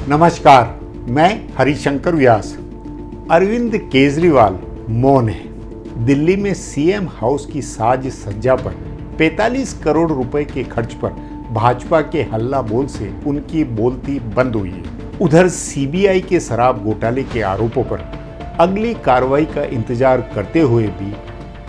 नमस्कार, मैं हरिशंकर व्यास। अरविंद केजरीवाल मौन है। दिल्ली में सीएम हाउस की साज सज्जा पर 45 करोड़ रुपए के खर्च पर भाजपा के हल्ला बोल से उनकी बोलती बंद हुई है। उधर सीबीआई के शराब घोटाले के आरोपों पर अगली कार्रवाई का इंतजार करते हुए भी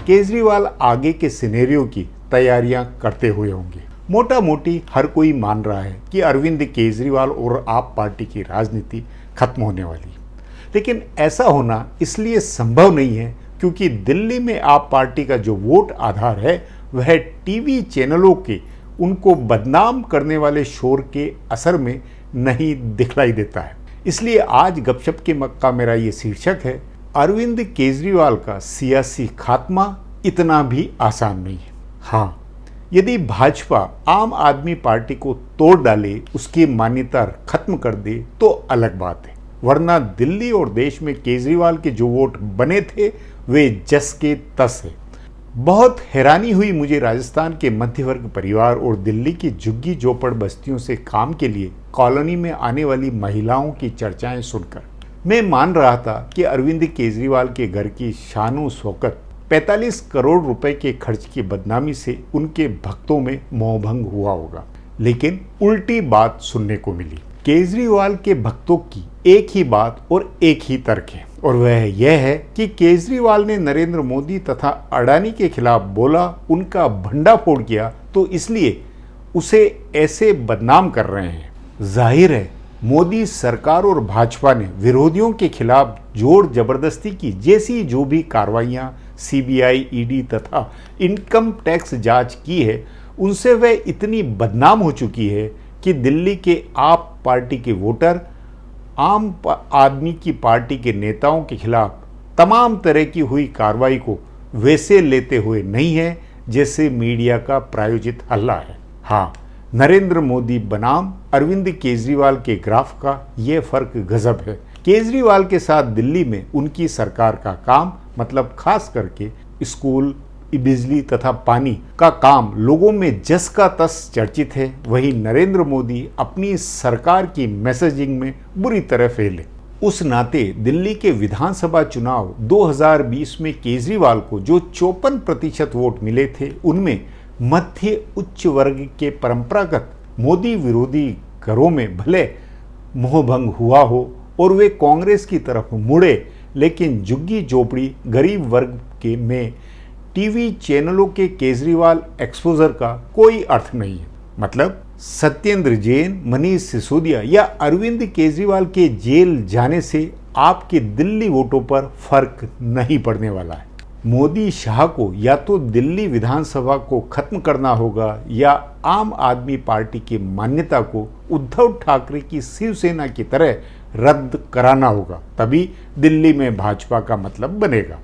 केजरीवाल आगे के सिनेरियो की तैयारियां करते हुए होंगे। मोटा मोटी हर कोई मान रहा है कि अरविंद केजरीवाल और आप पार्टी की राजनीति खत्म होने वाली है। लेकिन ऐसा होना इसलिए संभव नहीं है क्योंकि दिल्ली में आप पार्टी का जो वोट आधार है वह टीवी चैनलों के उनको बदनाम करने वाले शोर के असर में नहीं दिखलाई देता है। इसलिए आज गपशप के मक्का मेरा ये शीर्षक है, अरविंद केजरीवाल का सियासी खात्मा इतना भी आसान नहीं है। हाँ, यदि भाजपा आम आदमी पार्टी को तोड़ डाले, उसकी मान्यता खत्म कर दे तो अलग बात है, वरना दिल्ली और देश में केजरीवाल के जो वोट बने थे वे जस के तस है। बहुत हैरानी हुई मुझे राजस्थान के मध्य वर्ग परिवार और दिल्ली की झुग्गी झोपड़ बस्तियों से काम के लिए कॉलोनी में आने वाली महिलाओं की चर्चाएं सुनकर। मैं मान रहा था कि अरविंद केजरीवाल के घर की शानो शौकत 45 करोड़ रुपए के खर्च की बदनामी से उनके भक्तों में मोहभंग हुआ होगा, लेकिन उल्टी बात सुनने को मिली। केजरीवाल के भक्तों की एक ही बात और एक ही तर्क है, और वह यह है कि केजरीवाल ने नरेंद्र मोदी तथा अडानी के खिलाफ बोला, उनका भंडा फोड़ किया, तो इसलिए उसे ऐसे बदनाम कर रहे हैं। जाहिर है मोदी सरकार और भाजपा ने विरोधियों के खिलाफ जोर जबरदस्ती की जैसी जो भी कार्रवाइयां सीबीआई, ईडी तथा इनकम टैक्स जांच की है, उनसे वह इतनी बदनाम हो चुकी है कि दिल्ली के आप पार्टी के वोटर आम आदमी की पार्टी के नेताओं के खिलाफ तमाम तरह की हुई कार्रवाई को वैसे लेते हुए नहीं है जैसे मीडिया का प्रायोजित हल्ला है। हाँ, नरेंद्र मोदी बनाम अरविंद केजरीवाल के ग्राफ का यह फर्क गजब है। केजरीवाल के साथ दिल्ली में उनकी सरकार का काम, मतलब खास करके स्कूल, बिजली तथा पानी का काम लोगों में जस का तस चर्चित है। वहीं नरेंद्र मोदी अपनी सरकार की मैसेजिंग में बुरी तरह फेल है। उस नाते दिल्ली के विधानसभा चुनाव 2020 में केजरीवाल को जो 54% वोट मिले थे, उनमें मध्य उच्च वर्ग के परंपरागत मोदी विरोधी घरों में भले मोहभंग हुआ हो और वे कांग्रेस की तरफ मुड़े, लेकिन झुग्गी झोपड़ी गरीब वर्ग के में टीवी चैनलों के केजरीवाल एक्सपोजर का कोई अर्थ नहीं है। मतलब सत्येंद्र जैन, मनीष सिसोदिया या अरविंद केजरीवाल के जेल जाने से आपके दिल्ली वोटों पर फर्क नहीं पड़ने वाला है। मोदी शाह को या तो दिल्ली विधानसभा को खत्म करना होगा या आम आदमी पार्टी की मान्यता को उद्धव ठाकरे की शिवसेना की तरह रद्द कराना होगा, तभी दिल्ली में भाजपा का मतलब बनेगा।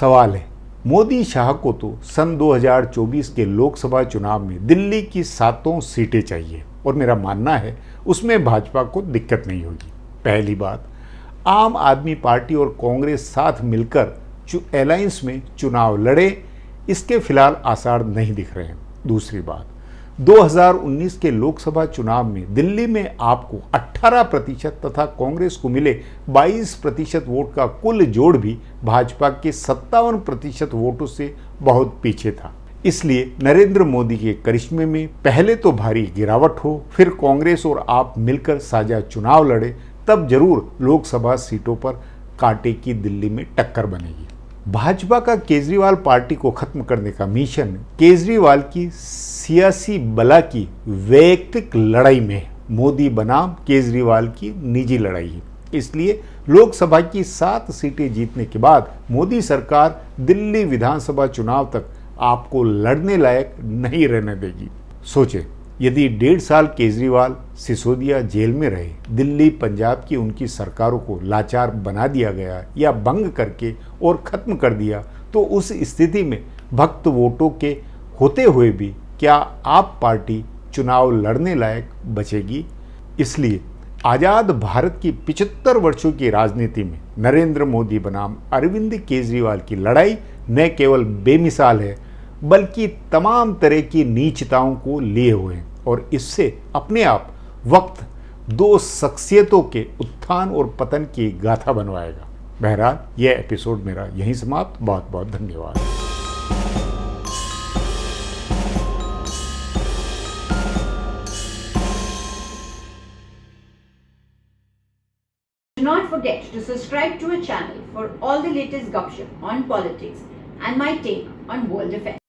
सवाल है, मोदी शाह को तो सन 2024 के लोकसभा चुनाव में दिल्ली की 7 सीटें चाहिए और मेरा मानना है उसमें भाजपा को दिक्कत नहीं होगी। पहली बात, आम आदमी पार्टी और कांग्रेस साथ मिलकर अलायंस में चुनाव लड़े, इसके फिलहाल आसार नहीं दिख रहे हैं। दूसरी बात, 2019 के लोकसभा चुनाव में दिल्ली में आपको 18% तथा कांग्रेस को मिले 22% वोट का कुल जोड़ भी भाजपा के 57% वोटों से बहुत पीछे था। इसलिए नरेंद्र मोदी के करिश्मे में पहले तो भारी गिरावट हो, फिर कांग्रेस और आप मिलकर साझा चुनाव लड़े, तब जरूर लोकसभा सीटों पर कांटे की दिल्ली में टक्कर बनेगी। भाजपा का केजरीवाल पार्टी को खत्म करने का मिशन केजरीवाल की सियासी बला की वैयक्तिक लड़ाई में मोदी बनाम केजरीवाल की निजी लड़ाई है। इसलिए लोकसभा की 7 सीटें जीतने के बाद मोदी सरकार दिल्ली विधानसभा चुनाव तक आपको लड़ने लायक नहीं रहने देगी। सोचे, यदि 1.5 साल केजरीवाल, सिसोदिया जेल में रहे, दिल्ली पंजाब की उनकी सरकारों को लाचार बना दिया गया या भंग करके और खत्म कर दिया, तो उस स्थिति में भक्त वोटों के होते हुए भी क्या आप पार्टी चुनाव लड़ने लायक बचेगी? इसलिए आज़ाद भारत की 75 वर्षों की राजनीति में नरेंद्र मोदी बनाम अरविंद केजरीवाल की लड़ाई न केवल बेमिसाल है, बल्कि तमाम तरह की नीचताओं को लिए हुए हैं और इससे अपने आप वक्त दो शख्सियतों के उत्थान और पतन की गाथा बनवाएगा। बहरहाल यह एपिसोड मेरा यहीं समाप्त। बहुत बहुत धन्यवाद। Do not forget to subscribe to our channel for all the latest gossip on politics and my take on world affairs.